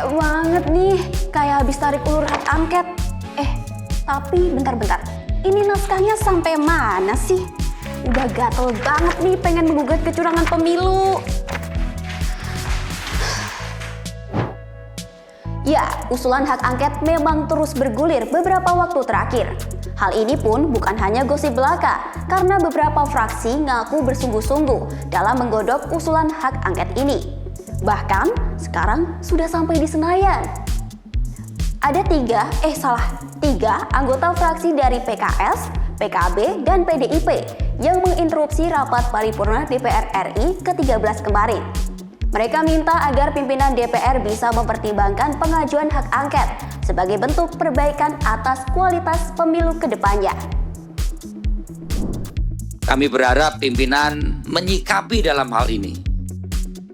capek banget nih, kayak habis tarik ulur hak angket. Tapi bentar-bentar, ini naskahnya sampai mana sih? Udah gatel banget nih pengen menggugat kecurangan pemilu. Ya, usulan hak angket memang terus bergulir beberapa waktu terakhir. Hal ini pun bukan hanya gosip belaka, karena beberapa fraksi ngaku bersungguh-sungguh dalam menggodok usulan hak angket ini. Bahkan, sekarang sudah sampai di Senayan. Ada tiga anggota fraksi dari PKS, PKB, dan PDIP yang menginterupsi rapat paripurna DPR RI ke-13 kemarin. Mereka minta agar pimpinan DPR bisa mempertimbangkan pengajuan hak angket sebagai bentuk perbaikan atas kualitas pemilu ke depannya. Kami berharap pimpinan menyikapi dalam hal ini,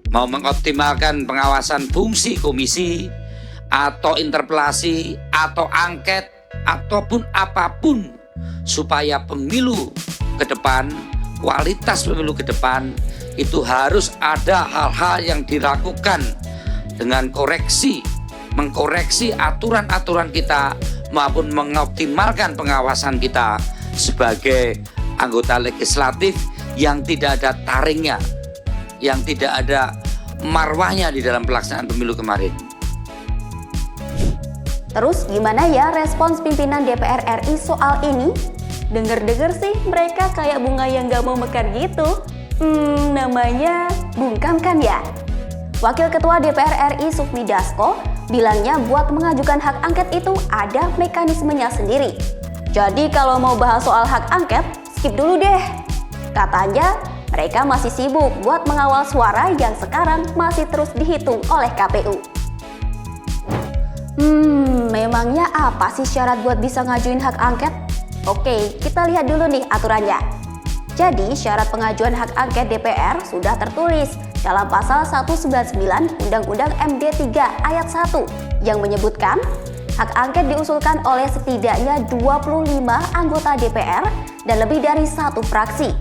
mau mengoptimalkan pengawasan fungsi komisi, atau interpelasi, atau angket, ataupun apapun, supaya pemilu ke depan, kualitas pemilu ke depan, itu harus ada hal-hal yang dilakukan dengan mengkoreksi aturan-aturan kita maupun mengoptimalkan pengawasan kita sebagai anggota legislatif yang tidak ada taringnya, yang tidak ada marwahnya di dalam pelaksanaan pemilu kemarin. Terus gimana ya respons pimpinan DPR RI soal ini? Dengar-dengar sih mereka kayak bunga yang gak mau mekar gitu. Namanya bungkam kan ya? Wakil Ketua DPR RI Sufmi Dasko bilangnya buat mengajukan hak angket itu ada mekanismenya sendiri. Jadi kalau mau bahas soal hak angket, skip dulu deh. Katanya mereka masih sibuk buat mengawal suara yang sekarang masih terus dihitung oleh KPU. Memangnya apa sih syarat buat bisa ngajuin hak angket? Oke, kita lihat dulu nih aturannya. Jadi, syarat pengajuan hak angket DPR sudah tertulis dalam pasal 199 Undang-Undang MD 3 ayat 1 yang menyebutkan hak angket diusulkan oleh setidaknya 25 anggota DPR dan lebih dari satu fraksi.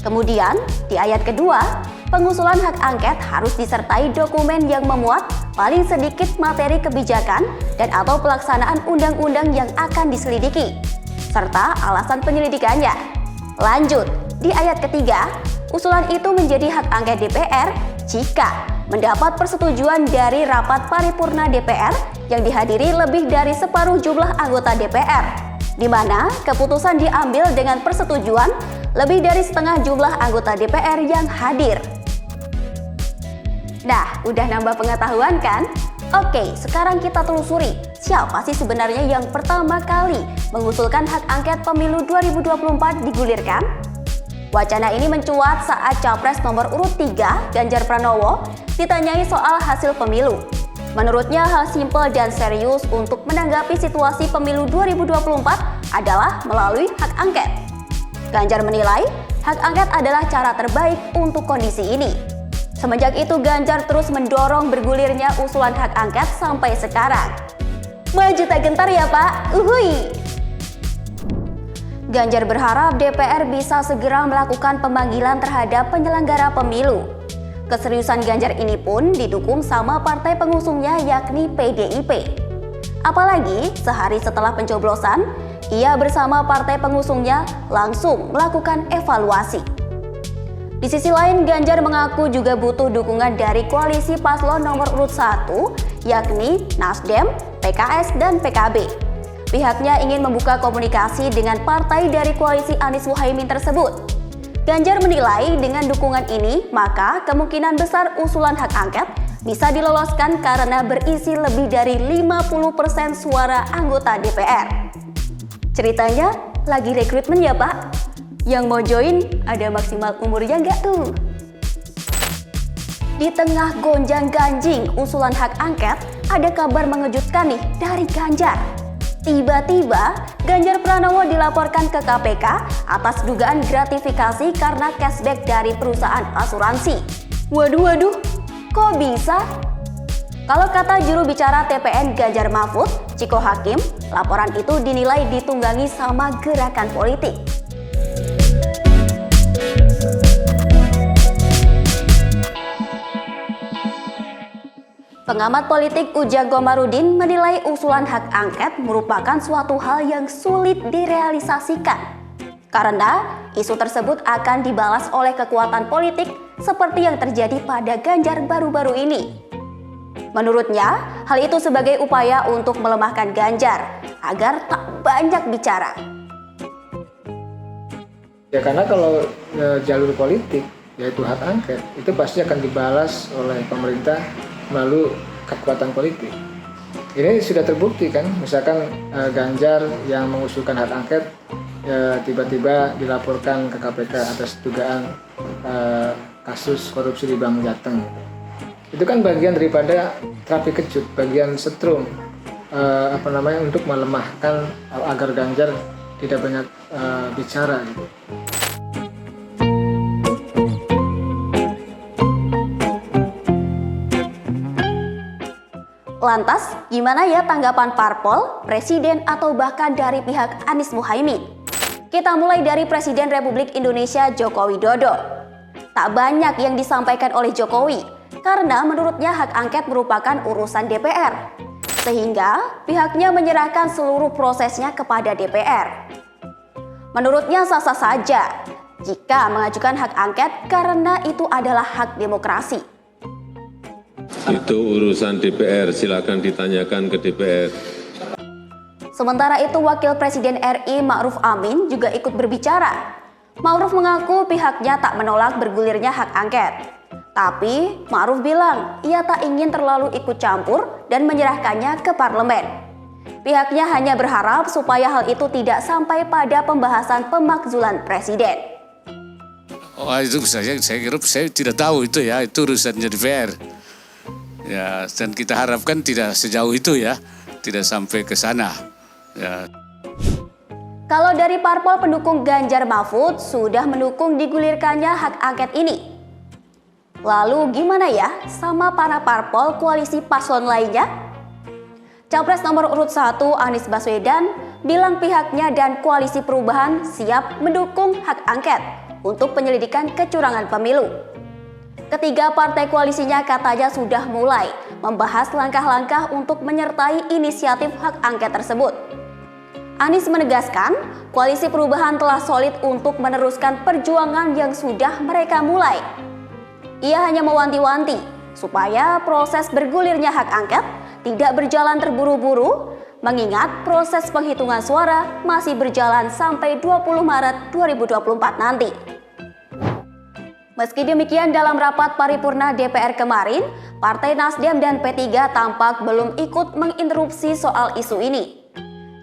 Kemudian, di ayat kedua, pengusulan hak angket harus disertai dokumen yang memuat paling sedikit materi kebijakan dan atau pelaksanaan undang-undang yang akan diselidiki, serta alasan penyelidikannya. Lanjut, di ayat ketiga, usulan itu menjadi hak angket DPR jika mendapat persetujuan dari rapat paripurna DPR yang dihadiri lebih dari separuh jumlah anggota DPR, di mana keputusan diambil dengan persetujuan lebih dari setengah jumlah anggota DPR yang hadir. Nah, udah nambah pengetahuan kan? Oke, sekarang kita telusuri siapa sih sebenarnya yang pertama kali mengusulkan hak angket pemilu 2024 digulirkan? Wacana ini mencuat saat Capres nomor urut 3, Ganjar Pranowo, ditanyai soal hasil pemilu. Menurutnya hal simpel dan serius untuk menanggapi situasi pemilu 2024 adalah melalui hak angket. Ganjar menilai hak angket adalah cara terbaik untuk kondisi ini. Semenjak itu Ganjar terus mendorong bergulirnya usulan hak angket sampai sekarang. Maju tak gentar ya Pak, uhui! Ganjar berharap DPR bisa segera melakukan pemanggilan terhadap penyelenggara pemilu. Keseriusan Ganjar ini pun didukung sama partai pengusungnya yakni PDIP. Apalagi sehari setelah pencoblosan, ia bersama partai pengusungnya langsung melakukan evaluasi. Di sisi lain, Ganjar mengaku juga butuh dukungan dari koalisi paslon nomor urut 1, yakni Nasdem, PKS, dan PKB. Pihaknya ingin membuka komunikasi dengan partai dari koalisi Anies Muhaimin tersebut. Ganjar menilai dengan dukungan ini, maka kemungkinan besar usulan hak angket bisa diloloskan karena berisi lebih dari 50% suara anggota DPR. Ceritanya lagi rekrutmen ya Pak? Yang mau join ada maksimal umurnya nggak tuh? Di tengah gonjang-ganjing usulan hak angket, ada kabar mengejutkan nih dari Ganjar. Tiba-tiba, Ganjar Pranowo dilaporkan ke KPK atas dugaan gratifikasi karena cashback dari perusahaan asuransi. Waduh, kok bisa? Kalau kata juru bicara TPN Ganjar Mahfud, Ciko Hakim, laporan itu dinilai ditunggangi sama gerakan politik. Pengamat politik Ujang Komarudin menilai usulan hak angket merupakan suatu hal yang sulit direalisasikan. Karena isu tersebut akan dibalas oleh kekuatan politik seperti yang terjadi pada Ganjar baru-baru ini. Menurutnya, hal itu sebagai upaya untuk melemahkan Ganjar agar tak banyak bicara. Ya karena kalau jalur politik, yaitu hak angket, itu pasti akan dibalas oleh pemerintah melalui kekuatan politik. Ini sudah terbukti kan, misalkan Ganjar yang mengusulkan hak angket tiba-tiba dilaporkan ke KPK atas dugaan kasus korupsi di Bank Jateng. Itu kan bagian daripada terapi kejut, bagian setrum untuk melemahkan agar Ganjar tidak banyak bicara gitu. Lantas, gimana ya tanggapan parpol, presiden, atau bahkan dari pihak Anies Muhaimin? Kita mulai dari Presiden Republik Indonesia Joko Widodo. Tak banyak yang disampaikan oleh Jokowi, karena menurutnya hak angket merupakan urusan DPR. Sehingga pihaknya menyerahkan seluruh prosesnya kepada DPR. Menurutnya sah-sah saja jika mengajukan hak angket karena itu adalah hak demokrasi. Itu urusan DPR, silakan ditanyakan ke DPR. Sementara itu, Wakil Presiden RI Ma'ruf Amin juga ikut berbicara. Ma'ruf mengaku pihaknya tak menolak bergulirnya hak angket. Tapi Ma'ruf bilang ia tak ingin terlalu ikut campur dan menyerahkannya ke parlemen. Pihaknya hanya berharap supaya hal itu tidak sampai pada pembahasan pemakzulan presiden. Oh, itu saya kira saya tidak tahu itu ya, itu urusannya DPR. Ya, dan kita harapkan tidak sejauh itu ya, tidak sampai ke sana. Ya. Kalau dari parpol pendukung Ganjar Mahfud sudah mendukung digulirkannya hak angket ini. Lalu gimana ya sama para parpol koalisi paslon lainnya? Capres nomor urut 1 Anies Baswedan bilang pihaknya dan koalisi perubahan siap mendukung hak angket untuk penyelidikan kecurangan pemilu. Ketiga partai koalisinya katanya sudah mulai membahas langkah-langkah untuk menyertai inisiatif hak angket tersebut. Anies menegaskan, koalisi perubahan telah solid untuk meneruskan perjuangan yang sudah mereka mulai. Ia hanya mewanti-wanti supaya proses bergulirnya hak angket tidak berjalan terburu-buru, mengingat proses penghitungan suara masih berjalan sampai 20 Maret 2024 nanti. Meski demikian, dalam rapat paripurna DPR kemarin, Partai Nasdem dan P3 tampak belum ikut menginterupsi soal isu ini.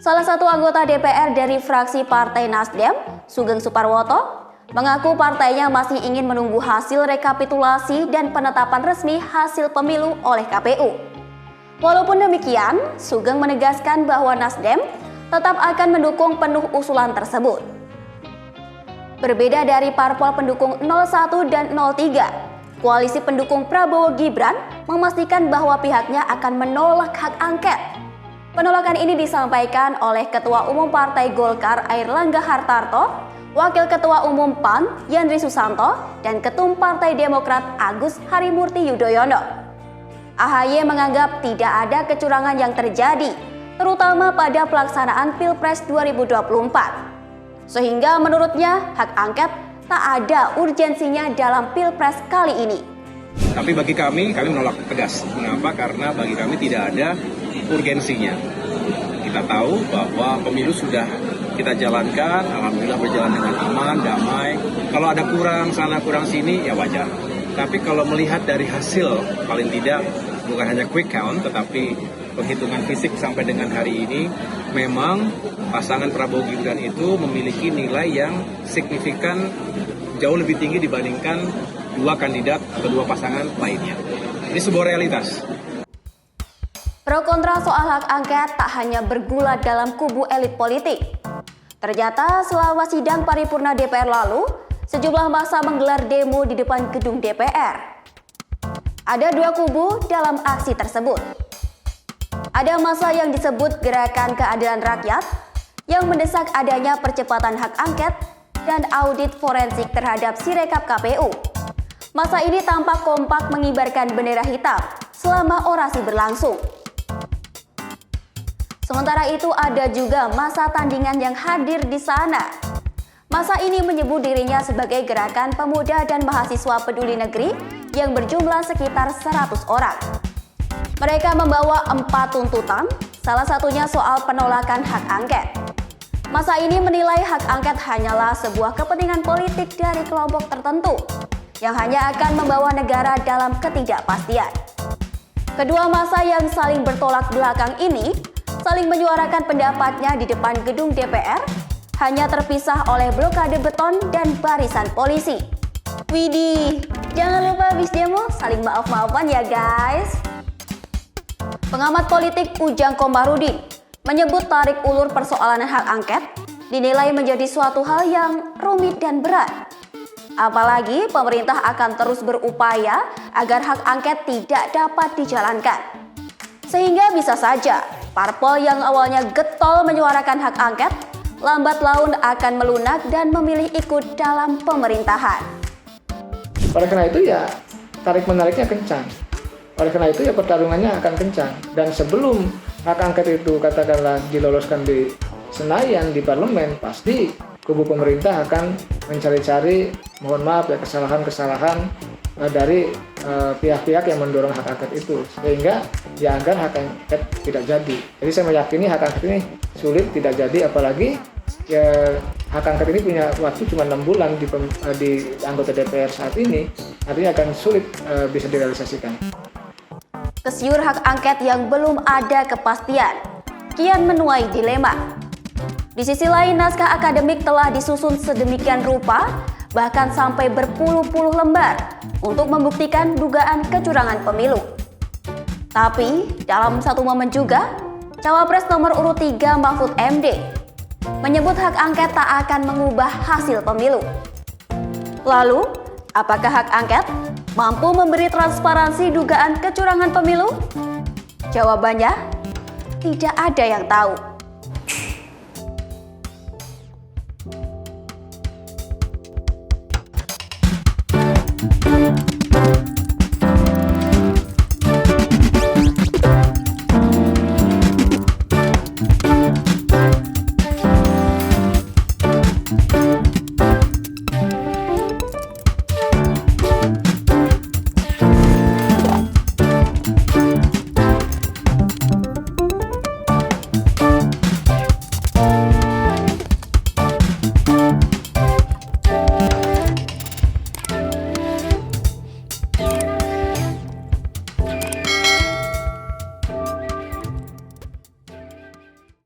Salah satu anggota DPR dari fraksi Partai Nasdem, Sugeng Suparwoto, mengaku partainya masih ingin menunggu hasil rekapitulasi dan penetapan resmi hasil pemilu oleh KPU. Walaupun demikian, Sugeng menegaskan bahwa Nasdem tetap akan mendukung penuh usulan tersebut. Berbeda dari parpol pendukung 01 dan 03, koalisi pendukung Prabowo Gibran memastikan bahwa pihaknya akan menolak hak angket. Penolakan ini disampaikan oleh Ketua Umum Partai Golkar Airlangga Hartarto, Wakil Ketua Umum PAN Yandri Susanto, dan Ketum Partai Demokrat Agus Harimurti Yudhoyono. AHY menganggap tidak ada kecurangan yang terjadi, terutama pada pelaksanaan Pilpres 2024. Sehingga menurutnya hak angket tak ada urgensinya dalam Pilpres kali ini. Tapi bagi kami menolak tegas. Mengapa? Karena bagi kami tidak ada urgensinya. Kita tahu bahwa pemilu sudah kita jalankan, alhamdulillah berjalan dengan aman, damai. Kalau ada kurang sana, kurang sini, ya wajar. Tapi kalau melihat dari hasil, paling tidak bukan hanya quick count, tetapi penghitungan fisik sampai dengan hari ini, memang pasangan Prabowo Gibran itu memiliki nilai yang signifikan jauh lebih tinggi dibandingkan dua kandidat atau dua pasangan lainnya. Ini sebuah realitas. Pro kontra soal hak angket tak hanya bergulat dalam kubu elit politik. Ternyata selama sidang paripurna DPR lalu, sejumlah massa menggelar demo di depan gedung DPR. Ada dua kubu dalam aksi tersebut. Ada massa yang disebut Gerakan Keadilan Rakyat yang mendesak adanya percepatan hak angket dan audit forensik terhadap Sirekap KPU. Massa ini tampak kompak mengibarkan bendera hitam selama orasi berlangsung. Sementara itu ada juga massa tandingan yang hadir di sana. Massa ini menyebut dirinya sebagai Gerakan Pemuda dan Mahasiswa Peduli Negeri yang berjumlah sekitar 100 orang. Mereka membawa 4 tuntutan, salah satunya soal penolakan hak angket. Massa ini menilai hak angket hanyalah sebuah kepentingan politik dari kelompok tertentu yang hanya akan membawa negara dalam ketidakpastian. Kedua massa yang saling bertolak belakang ini saling menyuarakan pendapatnya di depan gedung DPR, hanya terpisah oleh blokade beton dan barisan polisi. Widih, jangan lupa habis demo saling maaf-maafan ya guys. Pengamat politik Ujang Komarudin menyebut tarik ulur persoalan hak angket dinilai menjadi suatu hal yang rumit dan berat. Apalagi pemerintah akan terus berupaya agar hak angket tidak dapat dijalankan. Sehingga bisa saja parpol yang awalnya getol menyuarakan hak angket lambat laun akan melunak dan memilih ikut dalam pemerintahan. Oleh karena itu ya tarik-menariknya kencang. Oleh karena itu ya pertarungannya akan kencang. Dan sebelum hak angket itu katakanlah diloloskan di Senayan, di parlemen, pasti kubu pemerintah akan mencari-cari, mohon maaf ya, kesalahan-kesalahan dari pihak-pihak yang mendorong hak angket itu, sehingga ya agar hak angket tidak jadi. Jadi saya meyakini hak angket ini sulit tidak jadi, apalagi ya, hak angket ini punya waktu cuma 6 bulan di anggota DPR saat ini, artinya akan sulit bisa direalisasikan. Kesiur hak angket yang belum ada kepastian kian menuai dilema. Di sisi lain, naskah akademik telah disusun sedemikian rupa, bahkan sampai berpuluh-puluh lembar untuk membuktikan dugaan kecurangan pemilu. Tapi, dalam satu momen juga, Cawapres nomor urut 3 Mahfud MD menyebut hak angket tak akan mengubah hasil pemilu. Lalu, apakah hak angket mampu memberi transparansi dugaan kecurangan pemilu? Jawabannya, tidak ada yang tahu.